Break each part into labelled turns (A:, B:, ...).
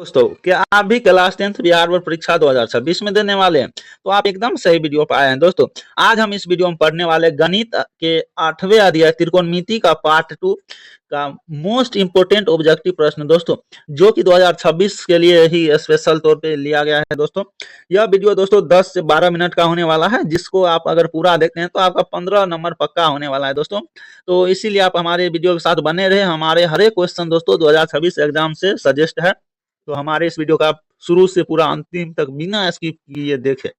A: दोस्तों क्या आप भी क्लास 10th बिहार बोर्ड परीक्षा 2026 में देने वाले हैं? तो आप एकदम सही वीडियो पर आए हैं दोस्तों। आज हम इस वीडियो में पढ़ने वाले गणित के 8वें अध्याय त्रिकोणमिति का पार्ट 2 का मोस्ट इंपोर्टेंट ऑब्जेक्टिव प्रश्न दोस्तों, जो कि 2026 के लिए ही स्पेशल तौर पे लिया गया है दोस्तों। यह वीडियो दोस्तों 10 से 12 मिनट का होने वाला है, जिसको आप अगर पूरा देखते हैं तो आपका 15 नंबर पक्का होने वाला है दोस्तों। तो इसीलिए आप हमारे वीडियो के साथ बने रहे। हमारे हर एक क्वेश्चन दोस्तों 2026 एग्जाम से सजेस्ट है, तो हमारे इस वीडियो का आप शुरू से पूरा अंतिम तक बिना स्किप किए देखें।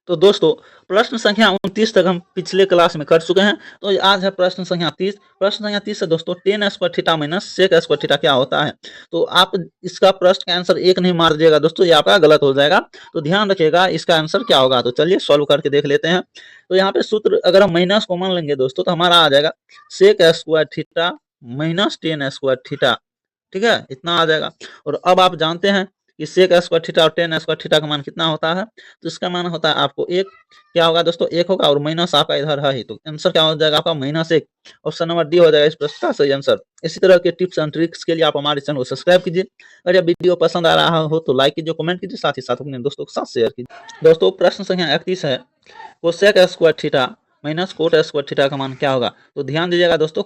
A: तो दोस्तों प्रश्न संख्या 29 तक हम पिछले क्लास में कर चुके हैं। तो आज है प्रश्न संख्या 30। प्रश्न संख्या 30 से दोस्तों tan square theta minus sec square theta क्या होता है। तो आप इसका प्रश्न का आंसर एक नहीं मार दीजिएगा दोस्तों, ये आपका गलत हो जाएगा। तो ध्यान रखिएगा इसका आंसर क्या होगा। तो चलिए सॉल्व करके देख लेते हैं। तो यहाँ पे सूत्र अगर हम माइनस कॉमन लेंगे दोस्तों तो हमारा आ जाएगा sec square theta minus tan square theta. ठीक है, इतना आ जाएगा। और अब आप जानते हैं कि sec स्क्वायर थीटा और tan स्क्वायर थीटा का मान कितना होता है। तो इसका मान होता है आपको एक, क्या होगा दोस्तों, एक होगा और माइनस आपका इधर है ही, तो आंसर क्या हो जाएगा आपका -1। ऑप्शन नंबर डी हो जाएगा इस प्रश्न का सही आंसर। इसी तरह के टिप्स एंड ट्रिक्स के लिए आप हमारे चैनल को सब्सक्राइब कीजिए। अगर यह वीडियो पसंद आ रहा हो तो लाइक कीजिए, कमेंट कीजिए, साथ ही साथ अपने दोस्तों के साथ शेयर कीजिए। दोस्तों प्रश्न संख्या 31 है, cosec square theta minus cot square theta का मान क्या होगा। तो ध्यान दीजिएगा दोस्तों,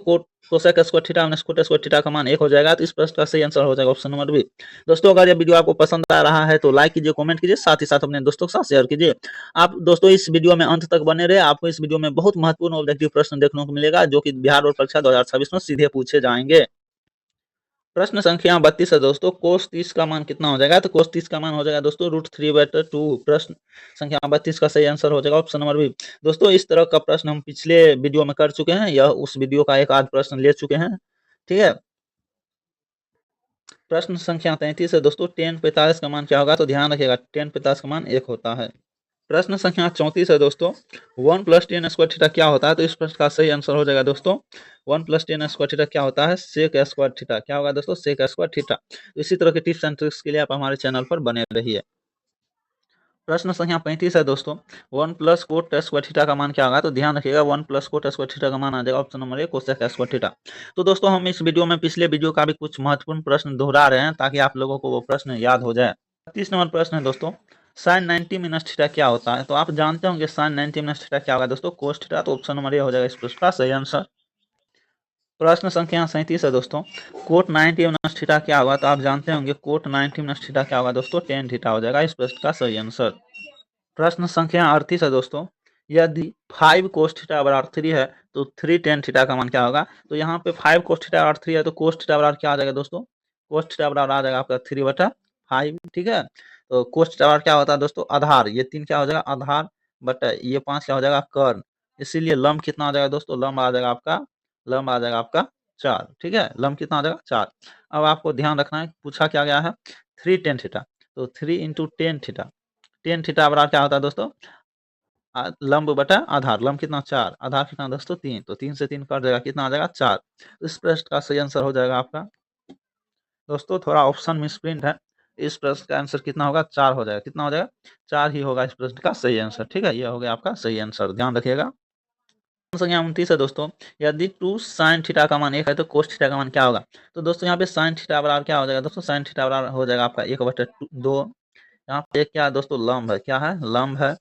A: cosec square theta minus cot square theta का मान 1 हो जाएगा। तो इस प्रश्न का सही आंसर हो जाएगा ऑप्शन नंबर बी। दोस्तों अगर यह वीडियो आपको पसंद आ रहा है तो लाइक कीजिए, कमेंट कीजिए, साथ ही साथ अपने दोस्तों के साथ शेयर कीजिए। आप दोस्तों इस वीडियो में अंत तक बने रहे। आपको इस वीडियो में बहुत महत्वपूर्ण ऑब्जेक्टिव प्रश्न देखने को मिलेगा, जो कि बिहार बोर्ड परीक्षा 2026 में सीधे पूछे जाएंगे। प्रश्न संख्या 32 है दोस्तों, कोस 30 का मान कितना हो जाएगा। तो कोस 30 का मान हो जाएगा दोस्तों √3/2। प्रश्न संख्या 32 का सही आंसर हो जाएगा ऑप्शन नंबर बी। दोस्तों इस तरह का प्रश्न हम पिछले वीडियो में कर चुके हैं, यह उस वीडियो का एक आध प्रश्न ले चुके हैं। ठीक है, प्रश्न संख्या 33 है दोस्तों, tan 45 का मान क्या होगा। तो ध्यान रखिएगा tan 45 का मान 1 होता है। प्रश्न संख्या 34 है दोस्तों, 1 + tan स्क्वायर थीटा क्या होता है। तो इस प्रश्न का सही आंसर हो जाएगा दोस्तों 1 + tan स्क्वायर थीटा क्या होता है, sec स्क्वायर थीटा। क्या होगा दोस्तों, sec स्क्वायर थीटा। तो इसी तरह के टिप्स एंड ट्रिक्स के लिए आप हमारे चैनल पर बने रहिए। प्रश्न संख्या 35 है दोस्तों, 1 + कोट स्क्वायर थीटा का मान क्या होगा। तो ध्यान रखिएगा 1 + कोट स्क्वायर थीटा का मान आ जाएगा ऑप्शन नंबर ए कोसेक स्क्वायर थीटा। तो दोस्तों हम इस वीडियो में पिछले वीडियो का भी कुछ महत्वपूर्ण प्रश्न दोहरा रहे हैं, ताकि आप लोगों को वो प्रश्न याद हो जाए। 30 नंबर प्रश्न है दोस्तों, sin 90 - थीटा क्या होता है। तो आप जानते होंगे sin 90 - थीटा क्या होगा दोस्तों, कोस थीटा। तो ऑप्शन नंबर ए हो जाएगा इस प्रश्न का सही आंसर। प्रश्न संख्या 37 है दोस्तों, कोट 90 - थीटा क्या होगा। तो आप जानते होंगे कोट 90 - थीटा क्या होगा दोस्तों, tan थीटा हो जाएगा इस प्रश्न का सही आंसर। प्रश्न संख्या 38 है दोस्तों, यदि 5 cos थीटा बराबर 3 है तो 3 tan थीटा का मान क्या होगा। तो यहाँ पे 5 cos थीटा बराबर 3 है, तो cos थीटा बराबर क्या आ जाएगा दोस्तों, cos थीटा बराबर आ जाएगा आपका 3/5। ठीक है, तो cos थीटा बराबर क्या होता है दोस्तों, आधार। ये 3 क्या हो जाएगा, आधार बटा ये 5 क्या हो जाएगा, कर्ण। इसीलिए लंब कितना आ जाएगा दोस्तों, लंब आ जाएगा आपका 4। ठीक है, लंब कितना आ जाएगा 4। अब आपको ध्यान रखना है, पूछा क्या गया है 3 tan थीटा। तो 3 × tan थीटा, tan थीटा बराबर क्या होता है दोस्तों, लंब बटा आधार। लंब कितना 4, आधार कितना दोस्तों 3। तो 3 से 3 कट जाएगा, कितना आ जाएगा 4। इस प्रश्न का सही आंसर हो जाएगा आपका दोस्तों, थोड़ा ऑप्शन मिसप्रिंट है। इस प्रश्न का आंसर कितना होगा, 4 हो जाएगा। कितना हो जाएगा, 4 ही होगा इस प्रश्न का सही आंसर। ठीक है, यह हो गया आपका सही आंसर, ध्यान रखिएगा। संख्या 29 है दोस्तों, यदि 2 sin थीटा का मान 1 है तो cos थीटा का मान क्या होगा। तो दोस्तों यहाँ पे sin थीटा बराबर क्या हो जाएगा दोस्तों, sin थीटा बराबर हो जाएगा आपका 1/2। यहाँ पे क्या है दोस्तों, लंब है। क्या है, लंब है।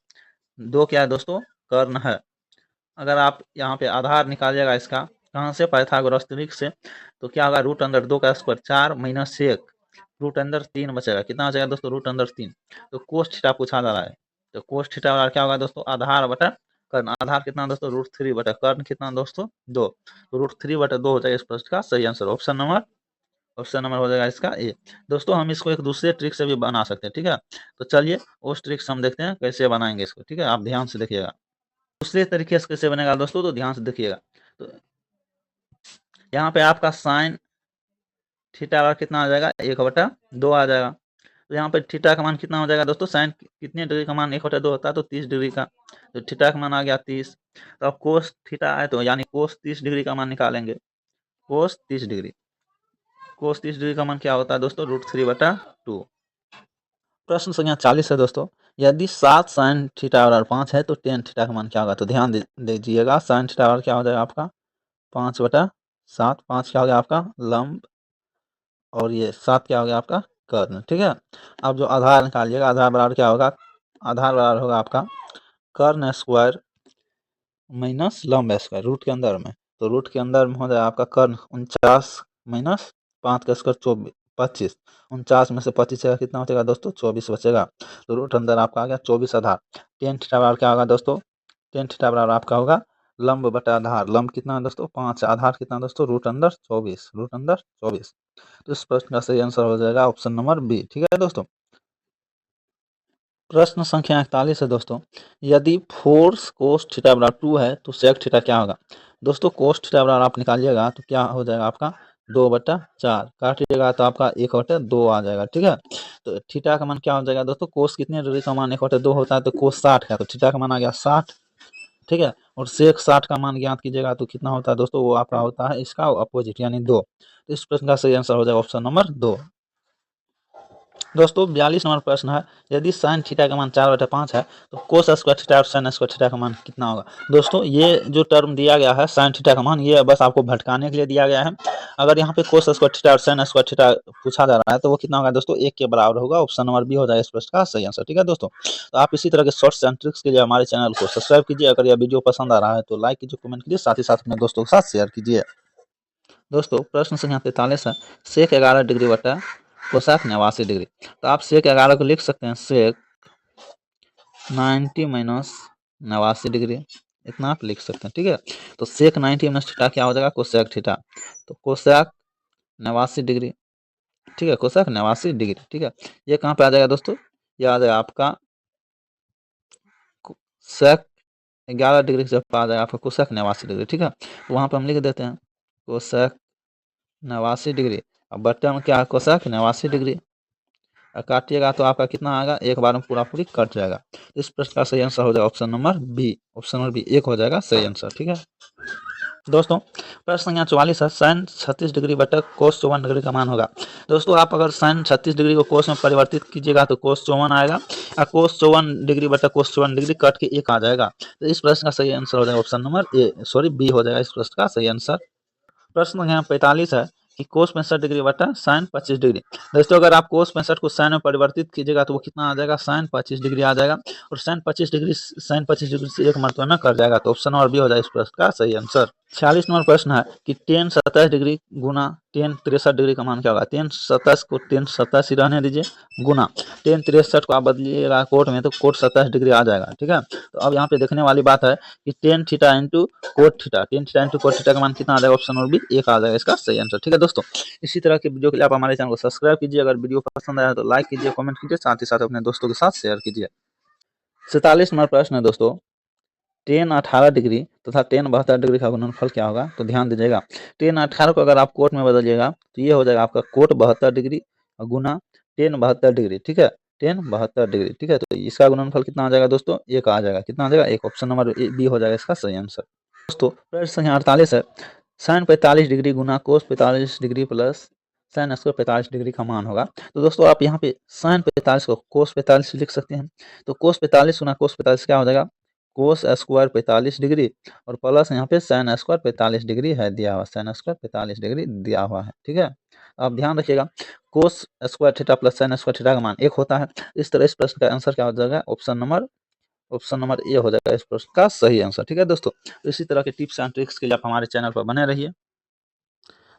A: 2 क्या है दोस्तों, कर्ण है। अगर आप यहाँ पे आधार निकालिएगा इसका, कहाँ से, पाइथागोरस ट्रिक से, तो क्या होगा, √2 का स्क्वायर 4 - 1 √3 बचेगा। कितना बचेगा दोस्तों, √3। तो कोस थीटा पूछा जा रहा है, तो कोस थीटा बराबर क्या होगा दोस्तों, आधार बटा कर्ण। आधार कितना दोस्तों, √3 बटा कर्ण कितना दोस्तों 2। तो √3/2 हो जाएगा इस प्रश्न का सही आंसर। ऑप्शन नंबर हो जाएगा इसका ए। दोस्तों हम इसको एक दूसरे ट्रिक से भी बना सकते हैं। ठीक है, तो चलिए उस ट्रिक से हम देखते हैं कैसे बनाएंगे इसको। ठीक है, आप ध्यान से देखिएगा दूसरे तरीके से कैसे बनेगा दोस्तों, तो ध्यान से देखिएगा। तो यहाँ पे आपका साइन थीटा बराबर कितना आ जाएगा, 1/2 आ जाएगा। तो यहाँ पे थीटा का मान कितना हो जाएगा दोस्तों, साइन कितने डिग्री का मान 1/2 होता है, तो 30 डिग्री का। तो थीटा का मान आ गया 30। तो अब कोस थीटा है, तो यानी कोस 30 डिग्री का मान निकालेंगे। कोस 30 डिग्री, कोस 30 डिग्री का मान क्या होता है दोस्तों, √3/2। प्रश्न संख्या 40 है दोस्तों, यदि 7 sin थीटा बराबर 5 है तो tan थीटा का मान क्या होगा। तो ध्यान दीजिएगा, sin थीटा बराबर क्या हो जाएगा आपका 5/7। 5 क्या हो गया आपका लंब, और ये 7 क्या हो गया आपका कर्ण। ठीक है, अब जो आधार निकालिएगा, आधार बराबर क्या होगा, आधार बराबर होगा आपका कर्ण स्क्वायर माइनस लंब स्क्वायर रूट के अंदर में। तो रूट के अंदर में हो जाएगा आपका कर्ण 49 माइनस 5 का स्क्वायर 24 25, 49 में से 25 का कितना बचेगा दोस्तों 24 बचेगा। तो रूट अंदर आपका आ गया 24 आधार। टेन थीटा बराबर क्या होगा दोस्तों, टेन थीटा बराबर आपका होगा लंब बटा आधार। लंब कितना है दोस्तों 5, आधार कितना दोस्तों रूट अंदर 24, रूट अंदर 24। तो इस प्रश्न का सही आंसर हो जाएगा ऑप्शन नंबर बी। ठीक है दोस्तों, प्रश्न संख्या 41 है दोस्तों, यदि फोर्स कोस थीटा बराबर 2 है तो सेक थीटा क्या होगा। दोस्तों कोस थीटा बराबर आप निकालिएगा तो क्या हो जाएगा आपका 2/4, काटिएगा तो आपका 1/2 आ जाएगा। ठीक है, तो थीटा का मान क्या हो जाएगा दोस्तों, कोस कितने डिग्री का मान 1/2 होता है, तो कोस 60 का, तो थीटा का मान आ गया 60। ठीक है, और सेक 60 का मान ज्ञात कीजिएगा तो कितना होता है दोस्तों, वो आपका होता है इसका अपोजिट यानी 2। तो इस प्रश्न का सही आंसर हो जाएगा ऑप्शन नंबर 2। दोस्तों 42 नंबर प्रश्न है, यदि साइन थीटा का मान 4/5 है तो कोस स्क्वायर थीटा और साइन स्क्वायर थीटा का मान कितना होगा। दोस्तों ये जो टर्म दिया गया है साइन थीटा का मान, ये बस आपको भटकाने के लिए दिया गया है। अगर यहाँ पे कोस स्क्वायर थीटा और साइन स्क्वायर थीटा पूछा जा रहा है तो वो कितना होगा दोस्तों 1 के बराबर होगा। ऑप्शन नंबर बी हो जाएगा इस प्रश्न का सही आंसर। ठीक है दोस्तों, तो आप इसी तरह के शॉर्ट्स एंड ट्रिक्स के लिए हमारे चैनल को सब्सक्राइब कीजिए। अगर यह वीडियो पसंद आ रहा है तो लाइक कीजिए, कमेंट कीजिए, साथ ही साथ अपने दोस्तों के साथ शेयर कीजिए। दोस्तों प्रश्न संख्या 43 है, सेक 11 डिग्री बटा कोसाक 89 डिग्री। तो आप सेक 11 को लिख सकते हैं सेक 90 माइनस 89 डिग्री, इतना आप लिख सकते हैं। ठीक है, तो सेक 90 माइनस थीटा क्या हो जाएगा कोसेक थीटा, तो कोसेक 89 डिग्री। ठीक है, कोसेक 89 डिग्री। ठीक है, ये कहाँ पे आ जाएगा दोस्तों, ये आ जाएगा आपका सेक 11 डिग्री से आ जाएगा आपका कोसेक 89 डिग्री। ठीक है, तो वहाँ पर हम लिख देते हैं कोसेक 89 डिग्री, अब बट्टे में क्या है कोसेक 89 डिग्री, काटिएगा तो आपका कितना आएगा, एक बार में पूरा पूरी कट जाएगा। तो इस प्रश्न का सही आंसर हो जाएगा option number B. Option number B 1 हो जाएगा सही आंसर। ठीक है दोस्तों, प्रश्न संख्या 44 है, साइन 36 डिग्री बटा कोस 54 डिग्री का मान होगा। दोस्तों आप अगर साइन 36 डिग्री को कोस में परिवर्तित कीजिएगा तो कोस 54 आएगा, और कोस 54 डिग्री बटा कोस 54 डिग्री कट के 1 आ जाएगा। तो इस प्रश्न का सही आंसर हो जाएगा option number A, sorry B हो जाएगा इस प्रश्न का सही आंसर। प्रश्न संख्या 45 है कि कोस 65 डिग्री बटा साइन 25 डिग्री। दोस्तों अगर आप कोस 65 को साइन में परिवर्तित कीजिएगा तो वो कितना आ जाएगा, साइन 25 डिग्री आ जाएगा, और साइन 25 डिग्री से 1 मरतबा में कट जाएगा। तो ऑप्शन नंबर बी हो जाएगा इस प्रश्न का सही आंसर। 46 नंबर प्रश्न है कि टेन 27 डिग्री गुना टेन 63 डिग्री का मान क्या होगा। टेन 27 को टेन 27 ही रहने दीजिए, गुना टेन 63 को आप बदलिएगा कोट में तो कोट 27 डिग्री आ जाएगा। ठीक है, तो अब यहाँ पे देखने वाली बात है कि tan theta into cot theta, tan theta into cot theta का मान कितना आ जाएगा, ऑप्शन नंबर बी 1 आ जाएगा इसका सही आंसर। ठीक है दोस्तों, इसी तरह के वीडियो के लिए आप हमारे चैनल को सब्सक्राइब कीजिए। अगर वीडियो पसंद आया तो लाइक कीजिए, कमेंट कीजिए, साथ ही साथ अपने दोस्तों के साथ शेयर कीजिए। 47 नंबर प्रश्न है दोस्तों, टेन 18 डिग्री तथा टेन 72 डिग्री का गुणनफल क्या होगा। तो ध्यान दीजिएगा, टेन 18 को अगर आप कोट में बदलिएगा तो ये हो जाएगा आपका कोट 72 डिग्री गुना टेन 72 डिग्री। ठीक है, टेन 72 डिग्री। ठीक है, तो इसका गुणनफल कितना आ जाएगा दोस्तों, 1 आ जाएगा। कितना आ जाएगा 1, ऑप्शन नंबर बी हो जाएगा इसका सही आंसर। दोस्तों प्रश्न संख्या 48 है, साइन 45 डिग्री गुना कोस 45 degree plus sine square 45 degree का मान होगा। तो दोस्तों आप यहाँ पे साइन 45 को कोस 45 लिख सकते हैं, तो कोस 45 गुना कोस 45 क्या हो जाएगा, कोस स्क्वायर 45 डिग्री और प्लस यहाँ पे साइन स्क्वायर 45 डिग्री है दिया हुआ, साइन स्क्वायर 45 डिग्री दिया हुआ है। ठीक है, अब ध्यान रखिएगा cos square theta plus sine square theta का मान 1 होता है। इस तरह इस प्रश्न का आंसर क्या हो जाएगा, ऑप्शन नंबर ए हो जाएगा इस प्रश्न का सही आंसर। ठीक है दोस्तों, तो इसी तरह के टिप्स एंड ट्रिक्स के लिए आप हमारे चैनल पर बने रहिए।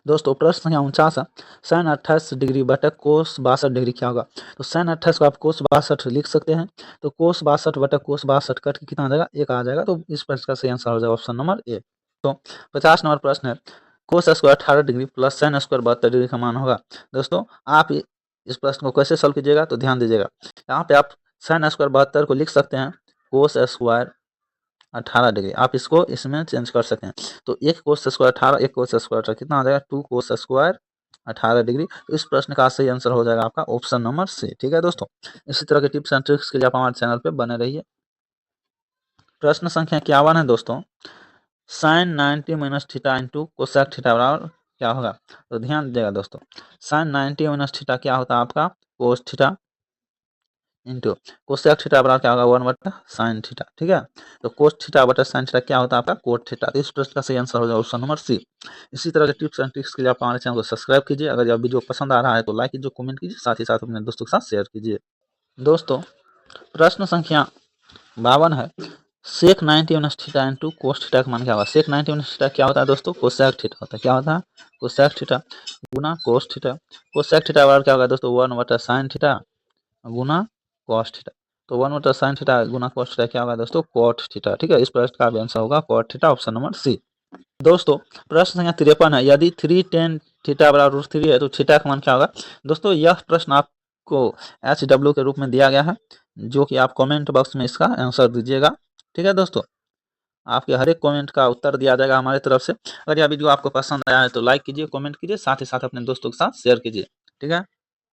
A: दोस्तों प्रश्न संख्या 49 है, साइन 28 डिग्री बटा कोस 62 डिग्री क्या होगा। तो साइन 28 को आप कोस 62 लिख सकते हैं, तो कोस 62 बटा कोस 62 कट के कितना आ जाएगा, 1 आ जाएगा। तो इस प्रश्न का सही आंसर हो जाएगा ऑप्शन नंबर ए। तो 50 नंबर प्रश्न है, cos square 18 degree plus sine square 72 degree का मान होगा। दोस्तों आप इस प्रश्न को कैसे सॉल्व कीजिएगा, तो ध्यान दीजिएगा, यहाँ पे आप साइन स्क्वायर 72 को लिख सकते हैं कोस स्क्वायर 18 डिग्री, आप इसको इसमें चेंज कर सकते हैं। तो एक कोस स्क्वायर 18, एक कोस स्क्वायर 18 कितना आ जाएगा, 2 कोस स्क्वायर 18 डिग्री। तो इस प्रश्न का सही आंसर हो जाएगा आपका ऑप्शन नंबर सी। ठीक है दोस्तों, इसी तरह के टिप्स एंड ट्रिक्स के लिए आप हमारे चैनल पर बने रहिए। प्रश्न संख्या 51 है दोस्तों, sine 90 minus theta into cosec theta बराबर क्या होगा। तो ध्यान दीजिएगा दोस्तों, साइन 90 माइनस थीटा क्या होता है आपका cos theta, into cosec theta बराबर क्या होगा 1/sin थीटा। ठीक है, तो कोस थीटा बटा साइन थीटा क्या होता है आपका कोट थीटा। तो इस प्रश्न का सही आंसर हो जाएगा ऑप्शन नंबर सी। इसी तरह के टिप्स एंड ट्रिक्स के लिए आप हमारे चैनल को सब्सक्राइब कीजिए। अगर यह वीडियो पसंद आ रहा है तो लाइक कीजिए, कमेंट कीजिए, साथ ही साथ अपने दोस्तों के साथ शेयर कीजिए। दोस्तों प्रश्न संख्या 52 है, सेक 90 minus theta into cos theta का मान क्या होगा। सेक 90 माइनस थीटा क्या होता है दोस्तों कोसेक थीटा होता है। क्या होता है कोसेक थीटा गुना कोस थीटा। कोसेक थीटा बराबर क्या होगा दोस्तों 1/sin थीटा गुना कॉस थीटा। तो 1/sin थीटा गुना कॉस थीटा क्या होगा दोस्तों कॉट थीटा। ठीक है, इस प्रश्न का आंसर होगा cot theta, option number C. दोस्तों प्रश्न संख्या 53 है, यदि 3 tan थीटा बराबर √3 है तो थीटा का मान क्या होगा। दोस्तों यह प्रश्न आपको HW के रूप में दिया गया है, जो कि आप कमेंट बॉक्स में इसका आंसर दीजिएगा। ठीक है दोस्तों, आपके हर एक कमेंट का उत्तर दिया जाएगा हमारी तरफ से। अगर यह वीडियो आपको पसंद आया है तो लाइक कीजिए, कमेंट कीजिए, साथ ही साथ अपने दोस्तों के साथ शेयर कीजिए। ठीक है।